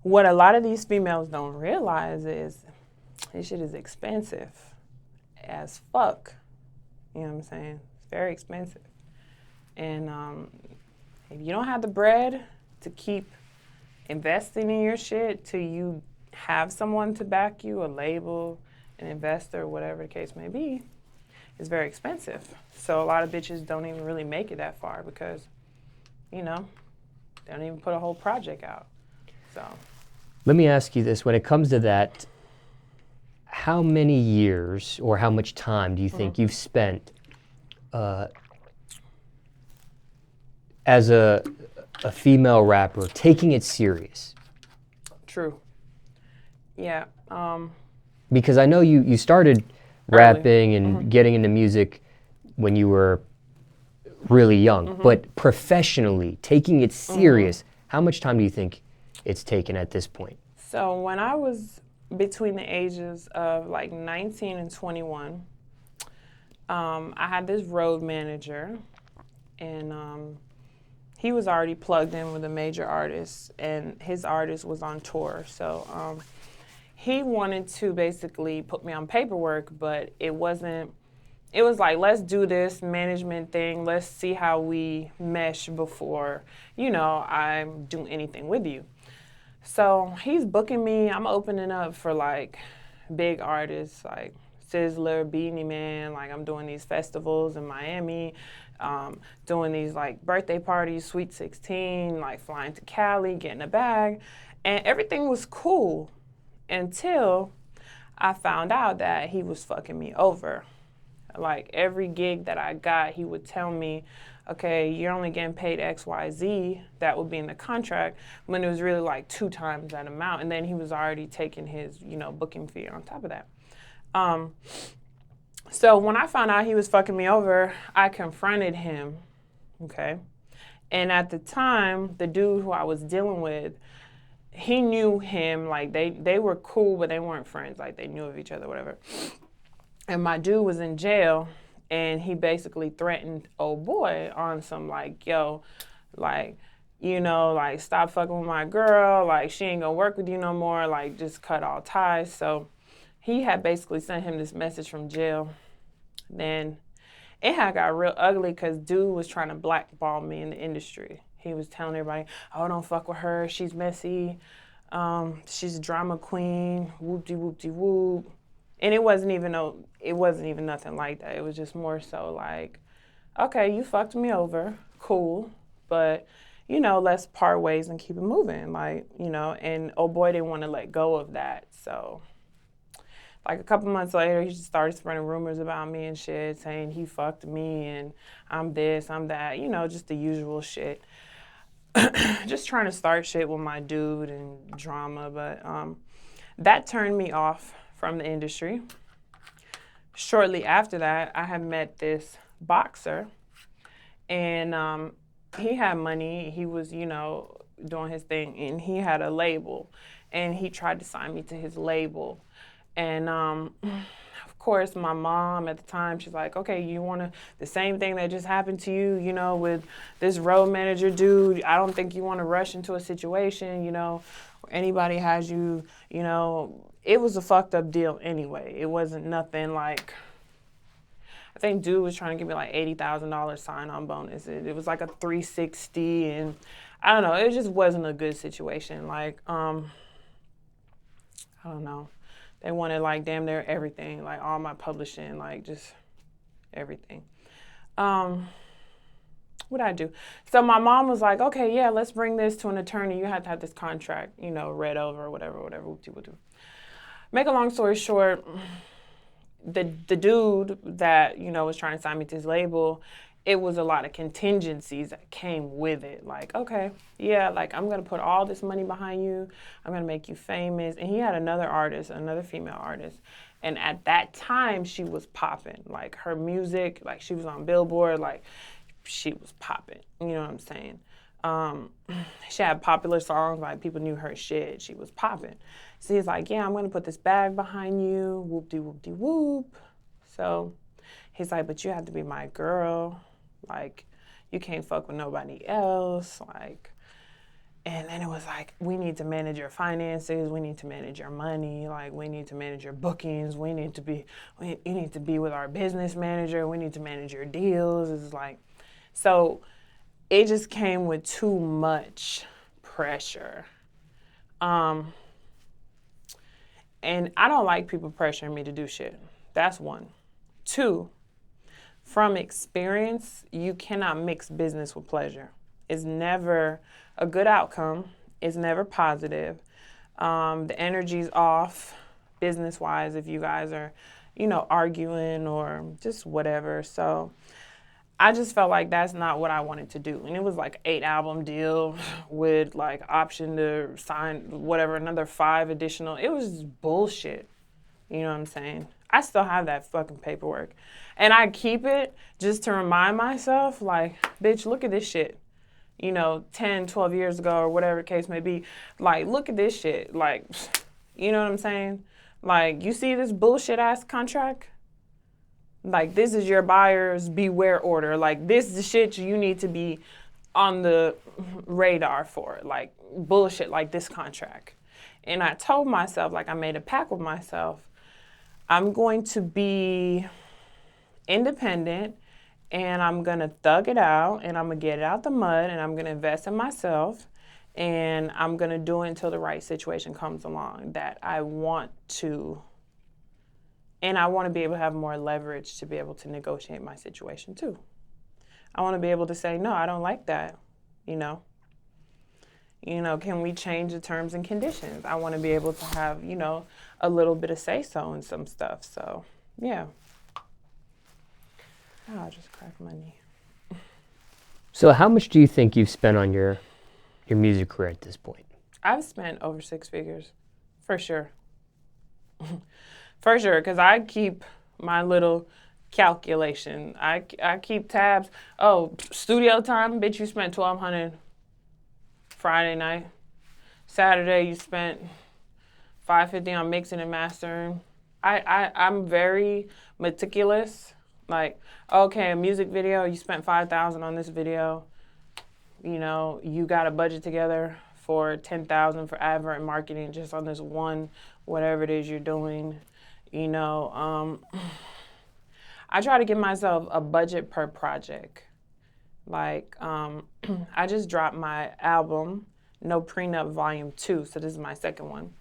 what a lot of these females don't realize is this shit is expensive as fuck. You know what I'm saying? It's very expensive. And if you don't have the bread to keep investing in your shit till you have someone to back you, a label, an investor, whatever the case may be, it's very expensive. So a lot of bitches don't even really make it that far because, you know, they don't even put a whole project out. So. Let me ask you this, when it comes to that, how many years or how much time do you think you've spent as a female rapper taking it serious? True. Yeah. Because I know you started rapping and getting into music when you were really young, but professionally, taking it serious, how much time do you think it's taken at this point? So when I was between the ages of like 19 and 21, I had this road manager, and he was already plugged in with a major artist, and his artist was on tour. So he wanted to basically put me on paperwork, but it was like, let's do this management thing. Let's see how we mesh before, you know, I do anything with you. So he's booking me. I'm opening up for like big artists like Sizzler, Beanie Man. Like I'm doing these festivals in Miami, doing these like birthday parties, Sweet 16, like flying to Cali, getting a bag. And everything was cool until I found out that he was fucking me over. Like every gig that I got, he would tell me, okay, you're only getting paid X, Y, Z. That would be in the contract, when it was really like 2 times that amount. And then he was already taking his, you know, booking fee on top of that. So when I found out he was fucking me over, I confronted him, okay? And at the time, the dude who I was dealing with, he knew him, like they were cool, but they weren't friends. Like they knew of each other, whatever. And my dude was in jail, and he basically threatened old boy on some like, yo, like, you know, like stop fucking with my girl, like she ain't gonna work with you no more, like just cut all ties. So he had basically sent him this message from jail. Then it had got real ugly because dude was trying to blackball me in the industry. He was telling everybody, oh, don't fuck with her, she's messy, she's a drama queen, whoop-de-whoop-de-whoop. And it wasn't even nothing like that. It was just more so like, okay, you fucked me over, cool, but, you know, let's part ways and keep it moving. Like, you know, and oh boy, didn't want to let go of that. So, like a couple months later, he just started spreading rumors about me and shit, saying he fucked me and I'm this, I'm that, you know, just the usual shit. Just trying to start shit with my dude and drama, but that turned me off from the industry. Shortly after that, I had met this boxer, and he had money. He was, you know, doing his thing, and he had a label, and he tried to sign me to his label. And of course, my mom at the time, she's like, okay, you want the same thing that just happened to you, you know, with this road manager dude, I don't think you want to rush into a situation, you know, where anybody has you, you know. It was a fucked up deal anyway. It wasn't nothing like, I think dude was trying to give me like $80,000 sign-on bonus. It was like a 360, and I don't know, it just wasn't a good situation. Like, I don't know. They wanted like damn near everything, like all my publishing, like just everything. What'd I do? So my mom was like, okay, yeah, let's bring this to an attorney. You have to have this contract, you know, read over, whatever, whoop-de-whoop-de. Make a long story short, the dude that, you know, was trying to sign me to his label, it was a lot of contingencies that came with it. Like, okay, yeah, like I'm gonna put all this money behind you. I'm gonna make you famous. And he had another artist, another female artist. And at that time, she was popping. Like her music, like she was on Billboard, like she was popping. You know what I'm saying? She had popular songs, like people knew her shit. She was popping. So he's like, yeah, I'm gonna put this bag behind you, whoop-de-whoop-de-whoop. So he's like, but you have to be my girl. Like, you can't fuck with nobody else. Like, And then it was like, we need to manage your finances. We need to manage your money. Like, we need to manage your bookings. You need to be with our business manager. We need to manage your deals. It's like, so it just came with too much pressure. And I don't like people pressuring me to do shit. That's one. Two, from experience, you cannot mix business with pleasure. It's never a good outcome. It's never positive. The energy's off business-wise if you guys are, arguing or just whatever. So I just felt like that's not what I wanted to do. And it was like 8-album deal with like option to sign whatever, another 5 additional. It was bullshit. You know what I'm saying? I still have that fucking paperwork. And I keep it just to remind myself, like, bitch, look at this shit. 10, 12 years ago or whatever the case may be. Like, look at this shit. Like, you know what I'm saying? Like, you see this bullshit ass contract? Like, this is your buyer's beware order. Like, this is the shit you need to be on the radar for. Like, bullshit like this contract. And I told myself, like, I made a pact with myself, I'm going to be independent and I'm going to thug it out and I'm going to get it out the mud and I'm going to invest in myself and I'm going to do it until the right situation comes along that I want to. And I want to be able to have more leverage to be able to negotiate my situation too. I want to be able to say, no, I don't like that, can we change the terms and conditions? I want to be able to have, a little bit of say-so in some stuff. So, yeah. Oh, I just cracked my knee. So how much do you think you've spent on your music career at this point? I've spent over 6 figures, for sure. For sure, because I keep my little calculation. I keep tabs. Oh, studio time, bitch, you spent $1,200 Friday night. Saturday, you spent $550 on mixing and mastering. I'm very meticulous. Like, okay, a music video, you spent $5,000 on this video. You got a budget together for $10,000 for advert and marketing just on this one, whatever it is you're doing. I try to give myself a budget per project. Like, I just dropped my album, No Prenup Volume 2, so this is my second one.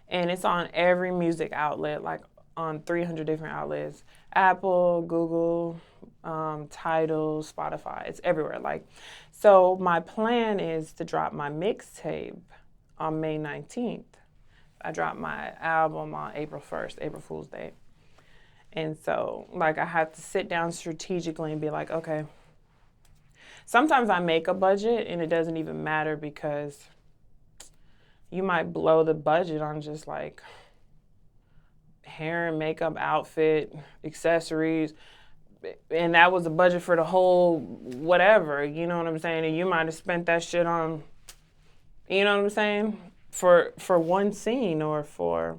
And it's on every music outlet, like on 300 different outlets. Apple, Google, Tidal, Spotify, it's everywhere. Like, so my plan is to drop my mixtape on May 19th. I dropped my album on April 1st, April Fool's Day. And so, like, I have to sit down strategically and be like, okay. Sometimes I make a budget and it doesn't even matter because you might blow the budget on just like hair and makeup, outfit, accessories. And that was the budget for the whole whatever, you know what I'm saying? And you might have spent that shit on, you know what I'm saying? For one scene or for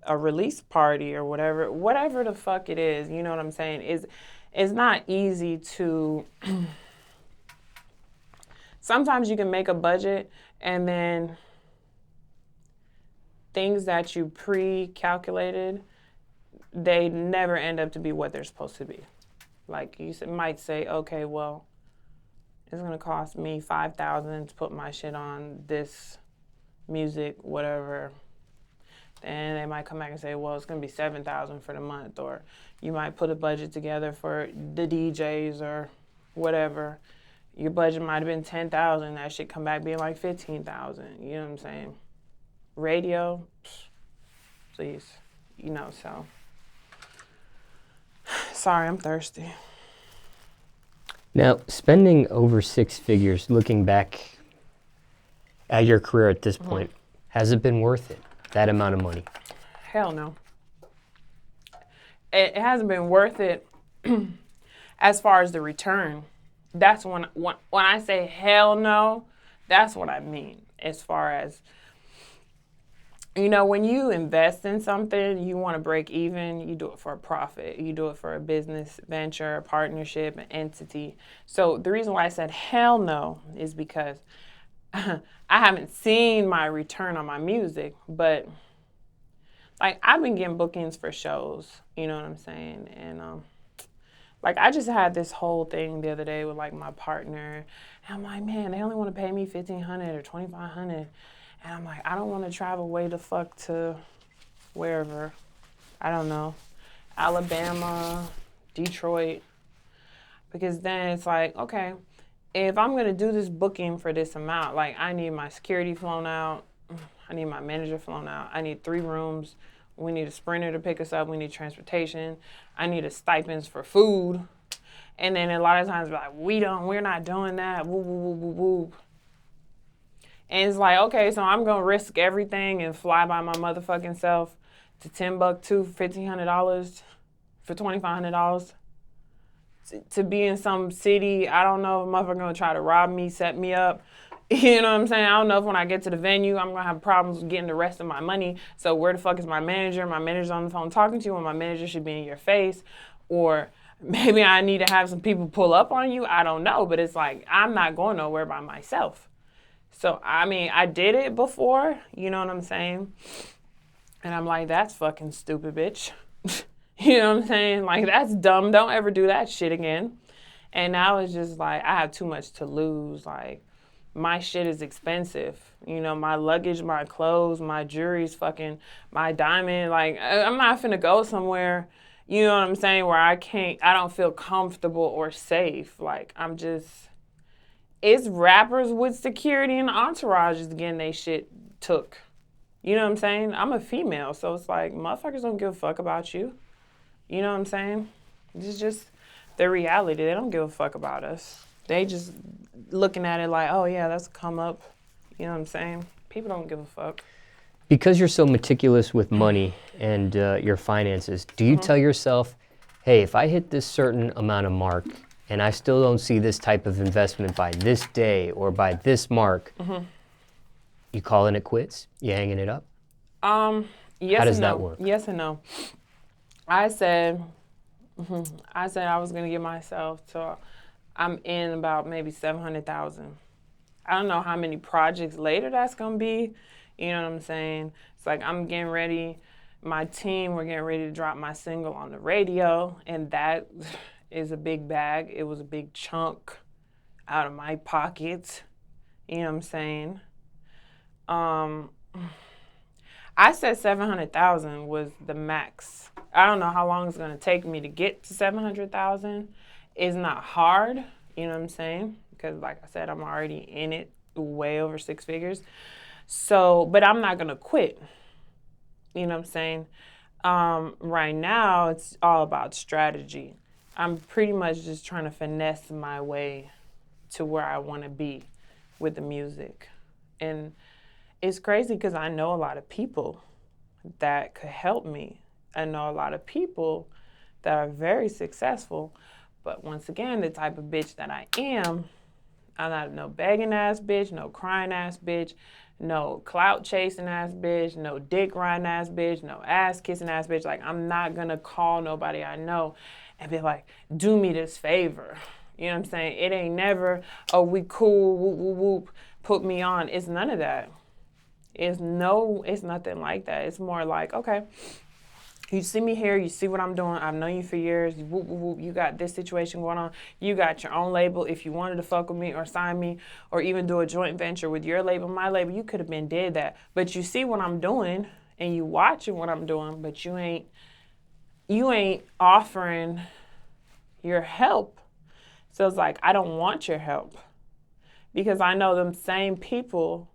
a release party or whatever the fuck it is, you know what I'm saying? It's not easy to, sometimes you can make a budget and then things that you pre-calculated, they never end up to be what they're supposed to be. Like you might say, okay, well, it's gonna cost me $5,000 to put my shit on this music, whatever. And they might come back and say, well, it's gonna be $7,000 for the month, or you might put a budget together for the DJs or whatever. Your budget might have been $10,000. That shit come back being like $15,000. You know what I'm saying? Radio, please, so. Sorry, I'm thirsty. Now, spending over 6 figures, looking back at your career at this point, has it been worth it, that amount of money? Hell no. It hasn't been worth it as far as the return. That's when I say hell no, that's what I mean. As far as, when you invest in something, you want to break even, you do it for a profit. You do it for a business venture, a partnership, an entity. So the reason why I said hell no is because I haven't seen my return on my music, but like I've been getting bookings for shows, you know what I'm saying? And like I just had this whole thing the other day with like my partner, and I'm like, man, they only want to pay me $1,500 or $2,500, and I'm like, I don't want to travel way the fuck to wherever, I don't know, Alabama, Detroit, because then it's like, okay, if I'm gonna do this booking for this amount, like I need my security flown out, I need my manager flown out, I need 3 rooms, we need a sprinter to pick us up, we need transportation, I need a stipends for food, and then a lot of times like, we're not doing that, woo, woo, woo, woo, woo. And it's like, okay, so I'm gonna risk everything and fly by my motherfucking self to Timbuktu for $1,500, for $2,500 to be in some city. I don't know if a motherfucker gonna try to rob me, set me up. You know what I'm saying? I don't know if when I get to the venue, I'm gonna have problems getting the rest of my money. So where the fuck is my manager? My manager's on the phone talking to you, and my manager should be in your face. Or maybe I need to have some people pull up on you. I don't know, but it's like, I'm not going nowhere by myself. So, I mean, I did it before, you know what I'm saying? And I'm like, that's fucking stupid, bitch. You know what I'm saying? Like, that's dumb. Don't ever do that shit again. And now it's just like, I have too much to lose. Like, my shit is expensive. You know, my luggage, my clothes, my jewelry's fucking, my diamond. Like, I'm not finna go somewhere, you know what I'm saying, where I don't feel comfortable or safe. Like, it's rappers with security and entourages getting they shit took. You know what I'm saying? I'm a female, so it's like, motherfuckers don't give a fuck about you. You know what I'm saying? It's just the reality. They don't give a fuck about us. They just looking at it like, oh yeah, that's a come up. You know what I'm saying? People don't give a fuck. Because you're so meticulous with money and your finances, do you tell yourself, hey, if I hit this certain amount of mark and I still don't see this type of investment by this day or by this mark, you calling it quits? You hanging it up? Yes. How does and no. that work? Yes and no. I said I was gonna give myself to, I'm in about maybe 700,000. I don't know how many projects later that's gonna be. You know what I'm saying? It's like I'm getting ready. My team, we're getting ready to drop my single on the radio, and that is a big bag. It was a big chunk out of my pocket. You know what I'm saying? I said 700,000 was the max. I don't know how long it's gonna take me to get to 700,000. It's not hard, you know what I'm saying? Because like I said, I'm already in it way over 6 figures. So, but I'm not gonna quit. You know what I'm saying? Right now, it's all about strategy. I'm pretty much just trying to finesse my way to where I want to be with the music. And it's crazy because I know a lot of people that could help me. I know a lot of people that are very successful. But once again, the type of bitch that I am, I'm not no begging ass bitch, no crying ass bitch, no clout chasing ass bitch, no dick riding ass bitch, no ass kissing ass bitch. Like, I'm not gonna call nobody I know and be like, do me this favor. You know what I'm saying? It ain't never, oh, we cool, whoop, whoop, whoop, put me on. It's none of that. It's nothing like that. It's more like, okay, you see me here, you see what I'm doing, I've known you for years, whoop, whoop, whoop, you got this situation going on, you got your own label. If you wanted to fuck with me or sign me or even do a joint venture with your label, my label, you could have been did that. But you see what I'm doing and you watching what I'm doing, but you ain't offering your help. So it's like, I don't want your help because I know them same people,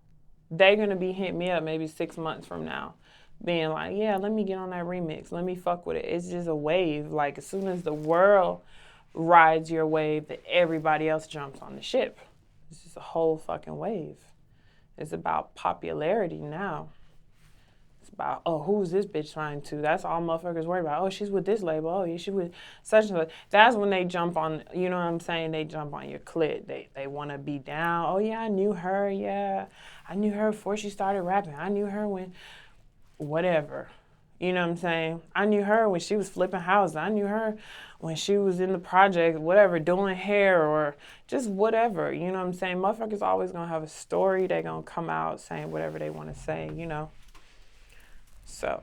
they're gonna be hitting me up maybe 6 months from now, being like, yeah, let me get on that remix. Let me fuck with it. It's just a wave. Like, as soon as the world rides your wave, that everybody else jumps on the ship. It's just a whole fucking wave. It's about popularity now. It's about, oh, who's this bitch trying to? That's all motherfuckers worry about. Oh, she's with this label. Oh, yeah, she's with such and such. That's when they jump on, you know what I'm saying? They jump on your clit. They want to be down. Oh, yeah, I knew her. Yeah, I knew her before she started rapping. I knew her when... whatever. You know what I'm saying? I knew her when she was flipping houses. I knew her when she was in the project, whatever, doing hair or just whatever. You know what I'm saying? Motherfuckers always gonna have a story. They gonna come out saying whatever they want to say, you know? So...